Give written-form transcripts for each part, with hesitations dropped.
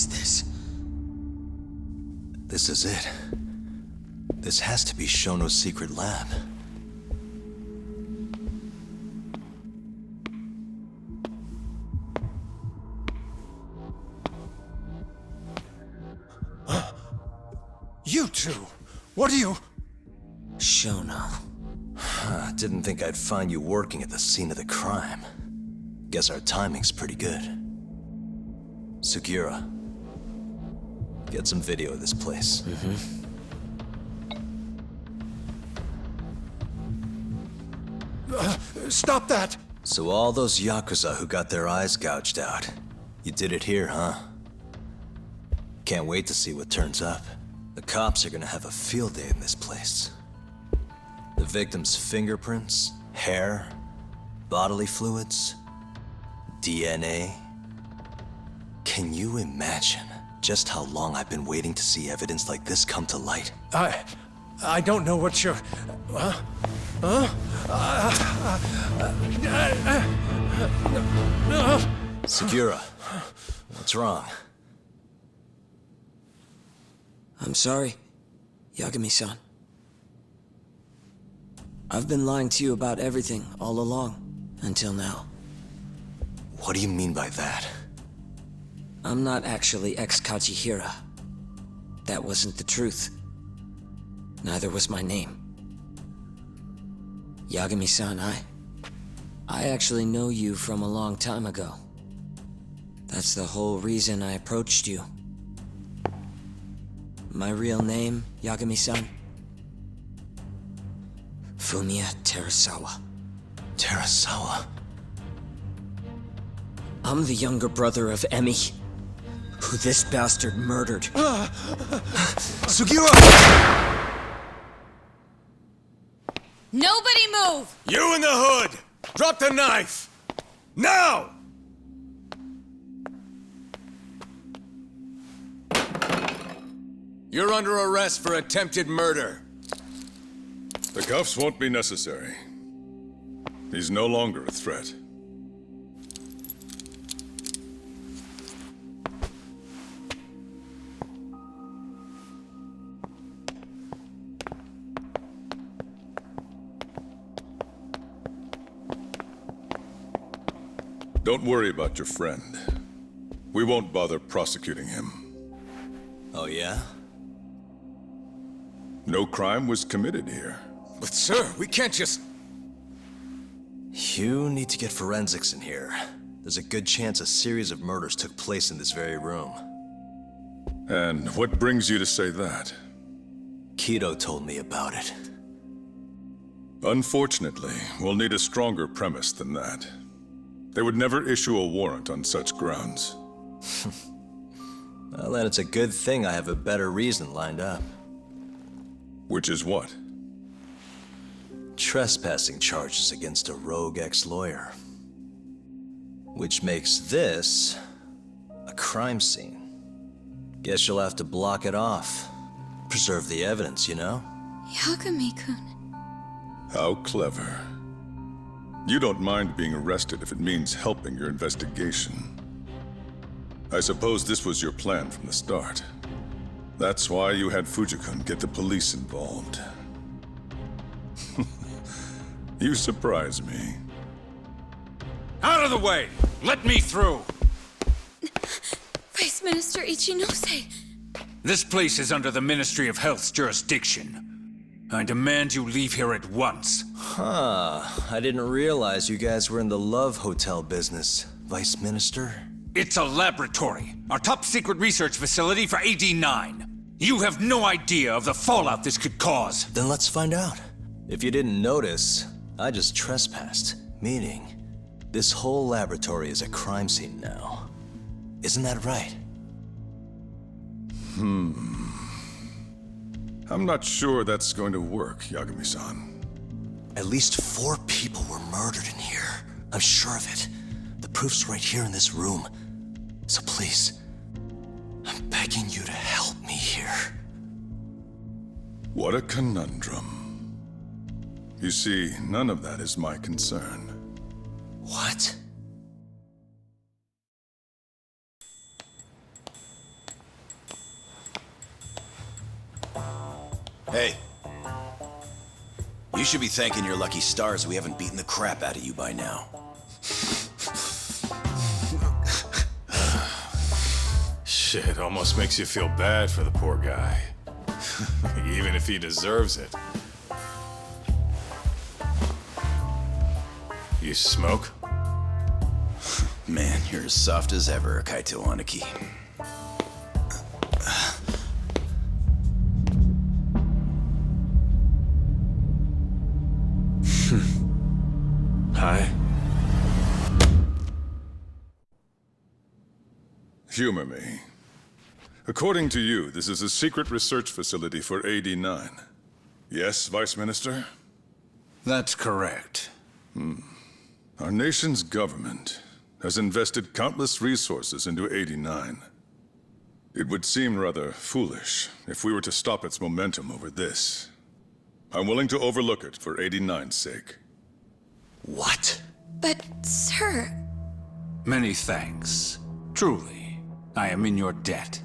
is this? This is it. This has to be Shono's secret lab. You two! What are you... Shono. Didn't think I'd find you working at the scene of the crime. Guess our timing's pretty good. Sugiura, get some video of this place. Stop that! So all those Yakuza who got their eyes gouged out, you did it here, huh? Can't wait to see what turns up. The cops are gonna have a field day in this place. The victim's fingerprints, hair, bodily fluids, DNA. Can you imagine just how long I've been waiting to see evidence like this come to light? I don't know what you're... Sugiura, what's wrong? I'm sorry, Yagami-san. I've been lying to you about everything all along, until now. What do you mean by that? I'm not actually ex-Kajihira. That wasn't the truth. Neither was my name. Yagami-san, I actually know you from a long time ago. That's the whole reason I approached you. My real name, Yagami-san? Fumiya Terasawa. Terasawa? I'm the younger brother of Emi, who this bastard murdered. Sugiura! Nobody move! You in the hood! Drop the knife! Now! You're under arrest for attempted murder. The cuffs won't be necessary. He's no longer a threat. Don't worry about your friend. We won't bother prosecuting him. Oh yeah? No crime was committed here. But sir, we can't just... You need to get forensics in here. There's a good chance a series of murders took place in this very room. And what brings you to say that? Kido told me about it. Unfortunately, we'll need a stronger premise than that. They would never issue a warrant on such grounds. Well, then it's a good thing I have a better reason lined up. Which is what? Trespassing charges against a rogue ex-lawyer. Which makes this a crime scene. Guess you'll have to block it off. Preserve the evidence, you know? Yagami-kun. How clever. You don't mind being arrested if it means helping your investigation. I suppose this was your plan from the start. That's why you had Fujikun get the police involved. You surprise me. Out of the way! Let me through! Vice Minister Ichinose. This place is under the Ministry of Health's jurisdiction. I demand you leave here at once. Huh. I didn't realize you guys were in the Love Hotel business, Vice Minister. It's a laboratory, our top secret research facility for AD-9. You have no idea of the fallout this could cause. Then let's find out. If you didn't notice, I just trespassed, meaning this whole laboratory is a crime scene now. Isn't that right? I'm not sure that's going to work, Yagami-san. At least 4 people were murdered in here. I'm sure of it. The proof's right here in this room. So please, I'm begging you to help me here. What a conundrum. You see, none of that is my concern. What? Hey. You should be thanking your lucky stars we haven't beaten the crap out of you by now. Shit, almost makes you feel bad for the poor guy. Even if he deserves it. You smoke? Man, you're as soft as ever, Kaito Aniki. Hi. Humor me. According to you, this is a secret research facility for AD-9. Yes, Vice Minister? That's correct. Our nation's government has invested countless resources into AD-9. It would seem rather foolish if we were to stop its momentum over this. I'm willing to overlook it for AD-9's sake. What? But, sir, Many thanks. Truly, I am in your debt.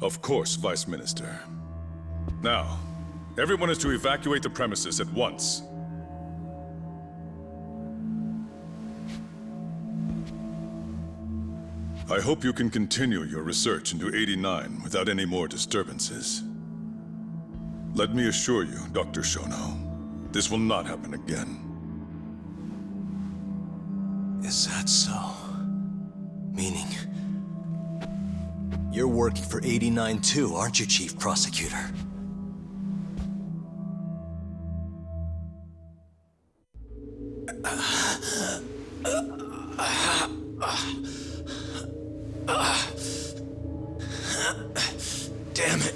Of course, Vice Minister. Now, everyone is to evacuate the premises at once. I hope you can continue your research into AD-9 without any more disturbances. Let me assure you, Dr. Shono, this will not happen again. Is that so? Meaning... you're working for AD-9 too, aren't you, Chief Prosecutor? Damn it.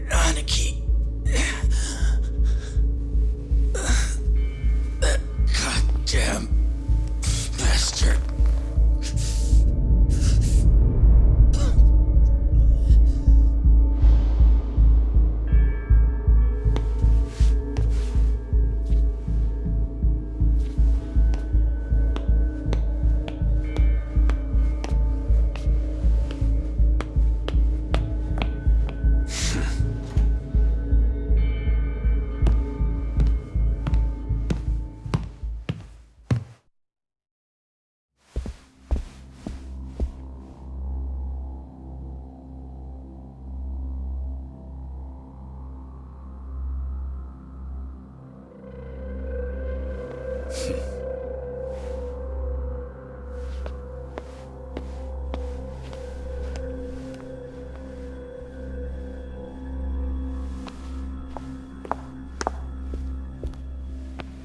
Aniki. That goddamn bastard.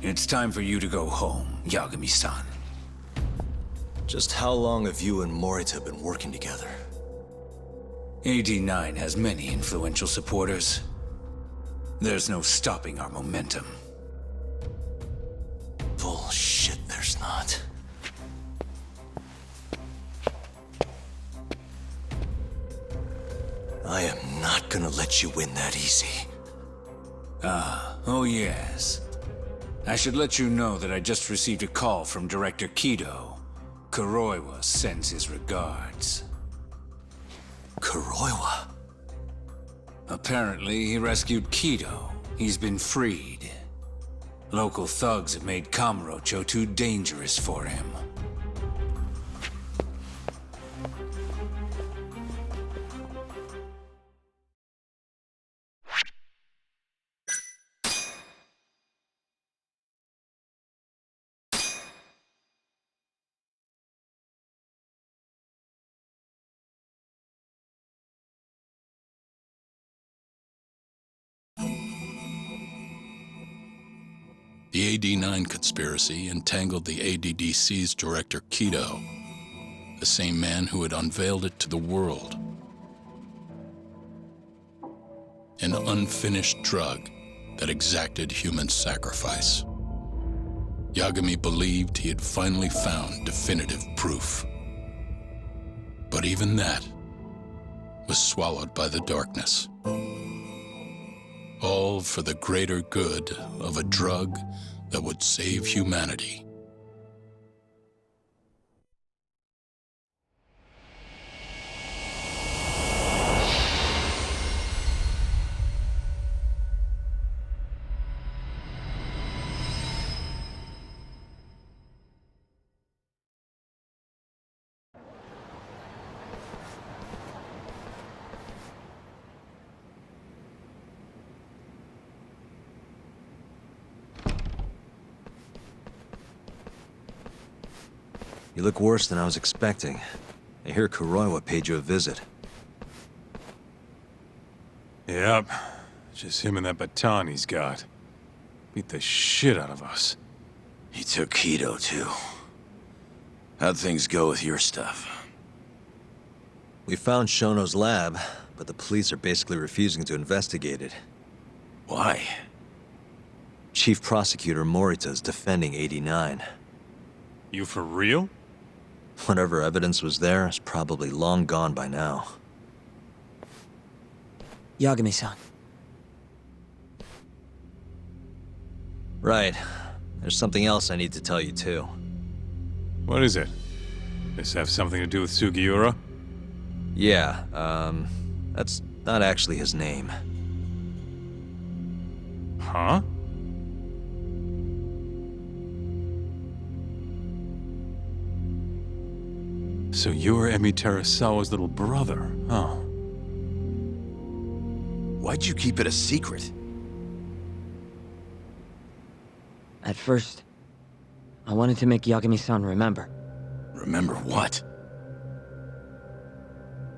It's time for you to go home, Yagami-san. Just how long have you and Morita been working together? AD-9 has many influential supporters. There's no stopping our momentum. Bullshit, there's not. I am not gonna let you win that easy. Oh yes. I should let you know that I just received a call from Director Kido. Kuroiwa sends his regards. Kuroiwa? Apparently, he rescued Kido. He's been freed. Local thugs have made Kamurocho too dangerous for him. The AD-9 conspiracy entangled the ADDC's director Kido, the same man who had unveiled it to the world. An unfinished drug that exacted human sacrifice. Yagami believed he had finally found definitive proof. But even that was swallowed by the darkness. All for the greater good of a drug that would save humanity. You look worse than I was expecting. I hear Kuroiwa paid you a visit. Yep. Just him and that baton he's got. Beat the shit out of us. He took Kido, too. How'd things go with your stuff? We found Shono's lab, but the police are basically refusing to investigate it. Why? Chief Prosecutor Morita's defending 89. You for real? Whatever evidence was there is probably long gone by now. Yagami-san. Right. There's something else I need to tell you, too. What is it? This have something to do with Sugiura? Yeah, that's not actually his name. Huh? So you're Emi Terasawa's little brother, huh? Why'd you keep it a secret? At first, I wanted to make Yagami-san remember Remember what?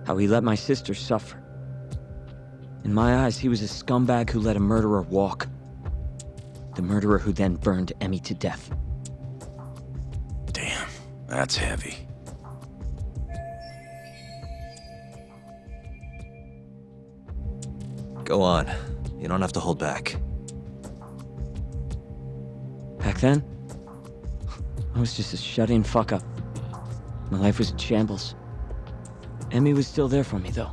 how he let my sister suffer. In my eyes, he was a scumbag who let a murderer walk. The murderer who then burned Emi to death. Damn, that's heavy. Go on. You don't have to hold back. Back then, I was just a shut-in fuck-up. My life was in shambles. Emi was still there for me, though,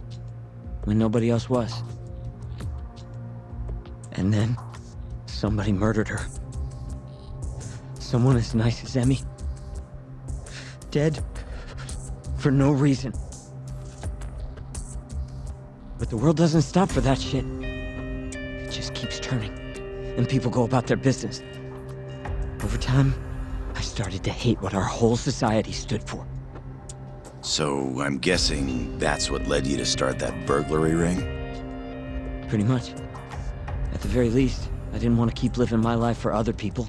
when nobody else was. And then, somebody murdered her. Someone as nice as Emi. Dead. For no reason. But the world doesn't stop for that shit. It just keeps turning, and people go about their business. Over time, I started to hate what our whole society stood for. So, I'm guessing that's what led you to start that burglary ring? Pretty much. At the very least, I didn't want to keep living my life for other people.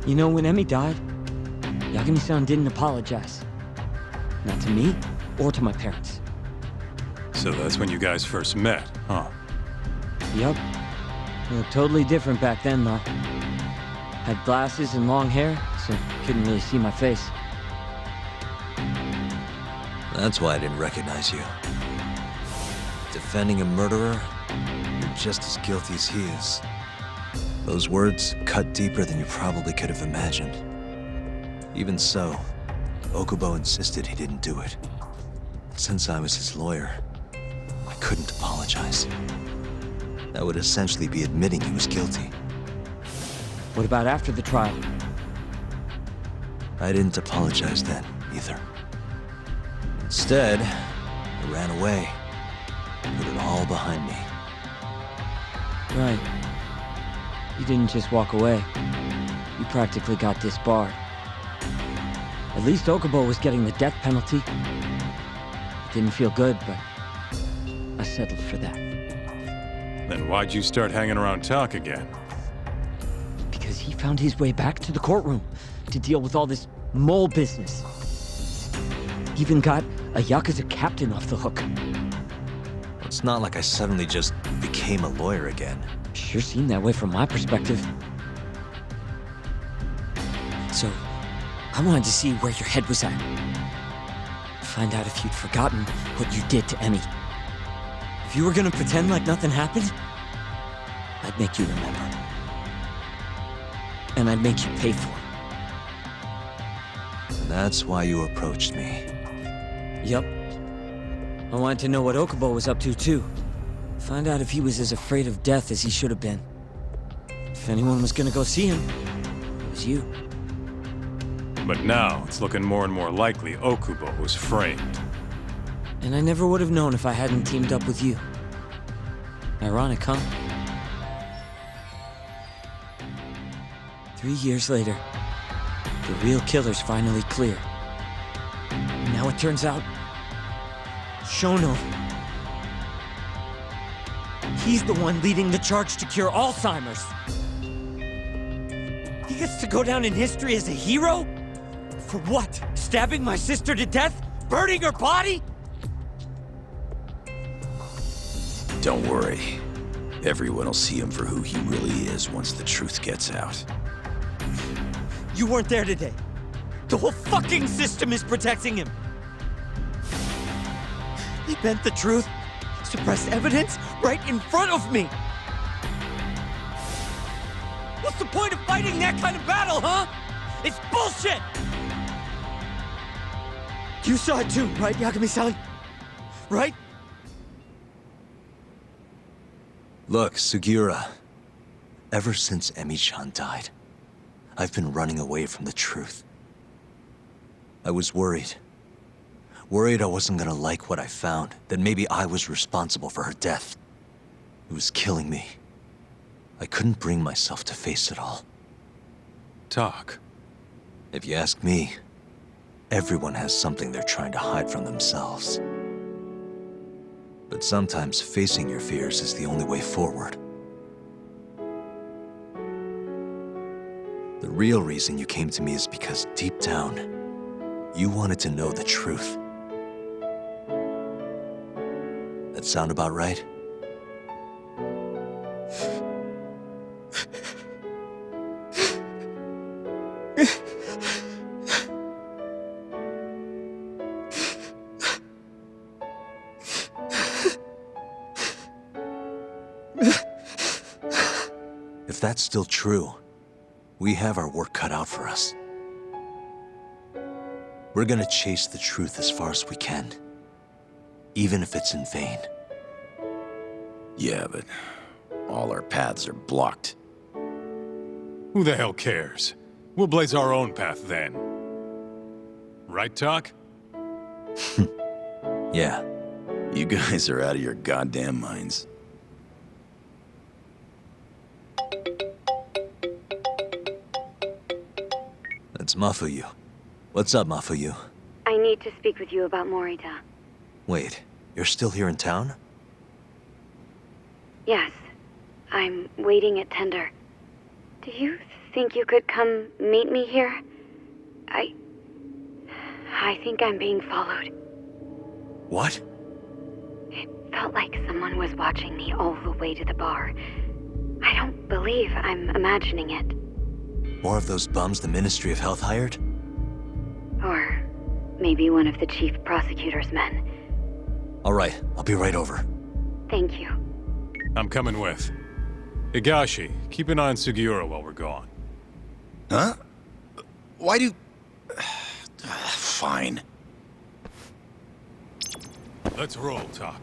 You know, when Emi died, Yagami-san didn't apologize. Not to me, or to my parents. So that's when you guys first met, huh? Yup. We looked totally different back then, though. Had glasses and long hair, so couldn't really see my face. That's why I didn't recognize you. Defending a murderer, you're just as guilty as he is. Those words cut deeper than you probably could have imagined. Even so, Okubo insisted he didn't do it. Since I was his lawyer, I couldn't apologize. That would essentially be admitting he was guilty. What about after the trial? I didn't apologize then, either. Instead, I ran away. Put it all behind me. Right. You didn't just walk away. You practically got disbarred. At least Okubo was getting the death penalty. It didn't feel good, but I settled for that. Then why'd you start hanging around Talk again? Because he found his way back to the courtroom to deal with all this mole business. Even got a Yakuza captain off the hook. It's not like I suddenly just became a lawyer again. Sure seemed that way from my perspective. So, I wanted to see where your head was at. Find out if you'd forgotten what you did to Emi. If you were gonna pretend like nothing happened, I'd make you remember. And I'd make you pay for it. And that's why you approached me. Yup. I wanted to know what Okubo was up to, too. Find out if he was as afraid of death as he should have been. If anyone was gonna go see him, it was you. But now, it's looking more and more likely Okubo was framed. And I never would have known if I hadn't teamed up with you. Ironic, huh? 3 years later, the real killer's finally clear. And now it turns out, Shono. He's the one leading the charge to cure Alzheimer's. He gets to go down in history as a hero? For what? Stabbing my sister to death? Burning her body? Don't worry. Everyone will see him for who he really is once the truth gets out. You weren't there today. The whole fucking system is protecting him. They bent the truth, suppressed evidence right in front of me. What's the point of fighting that kind of battle, huh? It's bullshit! You saw it too, right, Yagami-san? Right? Look, Sugiura. Ever since Emi-chan died, I've been running away from the truth. I was worried. Worried I wasn't gonna like what I found, that maybe I was responsible for her death. It was killing me. I couldn't bring myself to face it all. Talk. If you ask me, everyone has something they're trying to hide from themselves. But sometimes facing your fears is the only way forward. The real reason you came to me is because deep down, you wanted to know the truth. That sound about right? If that's still true, we have our work cut out for us. We're gonna chase the truth as far as we can, even if it's in vain. Yeah, but all our paths are blocked. Who the hell cares? We'll blaze our own path then. Right, Talk? Yeah. You guys are out of your goddamn minds. That's Mafuyu. What's up, Mafuyu? I need to speak with you about Morita. Wait, you're still here in town? Yes. I'm waiting at Tender. Do you think you could come meet me here? I think I'm being followed. What? It felt like someone was watching me all the way to the bar. I don't believe I'm imagining it. More of those bums the Ministry of Health hired? Or maybe one of the chief prosecutor's men. All right, I'll be right over. Thank you. I'm coming with. Higashi, keep an eye on Sugiura while we're gone. Huh? Why do... Fine. Let's roll, Talk.